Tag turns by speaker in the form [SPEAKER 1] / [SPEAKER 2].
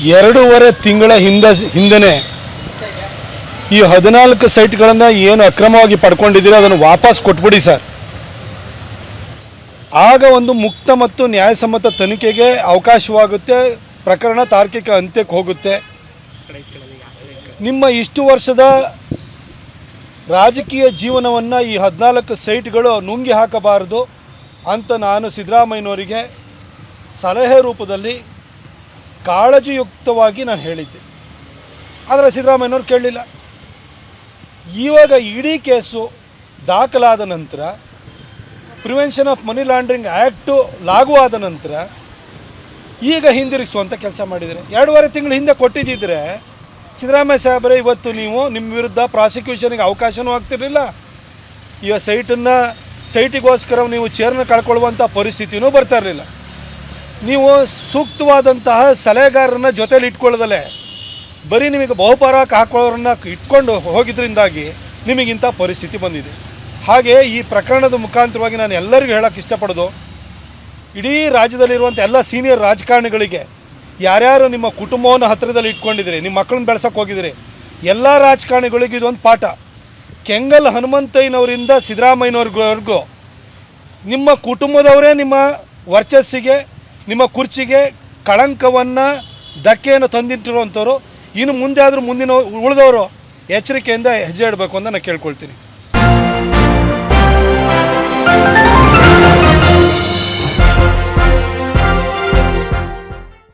[SPEAKER 1] 2.5 ತಿಂಗಳ ಹಿಂದೆ ಈ 14 ಸೈಟ್ಗಳನ್ನು ಏನು ಅಕ್ರಮವಾಗಿ ಪಡ್ಕೊಂಡಿದ್ದೀರೋ ಅದನ್ನು ವಾಪಸ್ ಕೊಟ್ಬಿಡಿ ಸರ್. ಆಗ ಒಂದು ಮುಕ್ತ ಮತ್ತು ನ್ಯಾಯಸಮ್ಮತ ತನಿಖೆಗೆ ಅವಕಾಶವಾಗುತ್ತೆ, ಪ್ರಕರಣ ತಾರ್ಕಿಕ ಅಂತ್ಯಕ್ಕೆ ಹೋಗುತ್ತೆ. ನಿಮ್ಮ ಇಷ್ಟು ವರ್ಷದ ರಾಜಕೀಯ ಜೀವನವನ್ನು ಈ 14 ಸೈಟ್ಗಳು ನುಂಗಿ ಹಾಕಬಾರದು ಅಂತ ನಾನು ಸಿದ್ದರಾಮಯ್ಯನವರಿಗೆ ಸಲಹೆ ರೂಪದಲ್ಲಿ ಕಾಳಜಿಯುಕ್ತವಾಗಿ ನಾನು ಹೇಳಿದ್ದೆ. ಆದರೆ ಸಿದ್ದರಾಮಯ್ಯನವ್ರು ಕೇಳಲಿಲ್ಲ. ಇವಾಗ ಇಡೀ ಕೇಸು ದಾಖಲಾದ ನಂತರ, prevention of money laundering act ಲಾಗೂ ಆದ ನಂತರ ಈಗ ಹಿಂದಿರುಗಿಸುವಂಥ ಕೆಲಸ ಮಾಡಿದರೆ. 2.5 ತಿಂಗಳು ಹಿಂದೆ ಕೊಟ್ಟಿದ್ದಿದ್ರೆ ಸಿದ್ದರಾಮಯ್ಯ ಸಾಹೇಬರೇ, ಇವತ್ತು ನೀವು ನಿಮ್ಮ ವಿರುದ್ಧ ಪ್ರಾಸಿಕ್ಯೂಷನ್ಗೆ ಅವಕಾಶವೂ ಆಗ್ತಿರಲಿಲ್ಲ. ಈಗ ಸೈಟಿಗೋಸ್ಕರ ನೀವು ಚೇರ್ನ ಕಳ್ಕೊಳ್ಳುವಂಥ ಪರಿಸ್ಥಿತಿಯೂ ಬರ್ತಾ ಇರಲಿಲ್ಲ. ನೀವು ಸೂಕ್ತವಾದಂತಹ ಸಲಹೆಗಾರರನ್ನ ಜೊತೆಲಿ ಇಟ್ಕೊಳ್ಳೋದಲ್ಲೇ ಬರೀ ನಿಮಗೆ ಬಹುಪರಾಕ್ ಹಾಕೊಳ್ಳೋರನ್ನ ಇಟ್ಕೊಂಡು ಹೋಗಿದ್ದರಿಂದಾಗಿ ನಿಮಗಿಂಥ ಪರಿಸ್ಥಿತಿ ಬಂದಿದೆ. ಹಾಗೆ ಈ ಪ್ರಕರಣದ ಮುಖಾಂತರವಾಗಿ ನಾನು ಎಲ್ಲರಿಗೂ ಹೇಳೋಕ್ಕೆ ಇಷ್ಟಪಡೋದು, ಇಡೀ ರಾಜ್ಯದಲ್ಲಿರುವಂಥ ಎಲ್ಲ ಸೀನಿಯರ್ ರಾಜಕಾರಣಿಗಳಿಗೆ, ಯಾರ್ಯಾರು ನಿಮ್ಮ ಕುಟುಂಬವನ್ನು ಹತ್ತಿರದಲ್ಲಿ ಇಟ್ಕೊಂಡಿದ್ದೀರಿ, ನಿಮ್ಮ ಮಕ್ಕಳನ್ನ ಬೆಳೆಸೋಕೆ ಹೋಗಿದ್ದೀರಿ, ಎಲ್ಲ ರಾಜಕಾರಣಿಗಳಿಗೂ ಇದೊಂದು ಪಾಠ. ಕೆಂಗಲ್ ಹನುಮಂತಯ್ಯನವರಿಂದ ಸಿದ್ದರಾಮಯ್ಯನವ್ರಿಗೂ ನಿಮ್ಮ ಕುಟುಂಬದವರೇ ನಿಮ್ಮ ವರ್ಚಸ್ಸಿಗೆ, ನಿಮ್ಮ ಕುರ್ಚಿಗೆ ಕಳಂಕವನ್ನು, ಧಕ್ಕೆಯನ್ನು ತಂದಿಟ್ಟಿರುವಂಥವ್ರು. ಇನ್ನು ಮುಂದೆ ಆದರೂ ಮುಂದಿನ ಉಳಿದವರು ಎಚ್ಚರಿಕೆಯಿಂದ ಹೆಜ್ಜೆ ಇಡಬೇಕು ಅಂತ ನಾನು ಕೇಳ್ಕೊಳ್ತೀನಿ.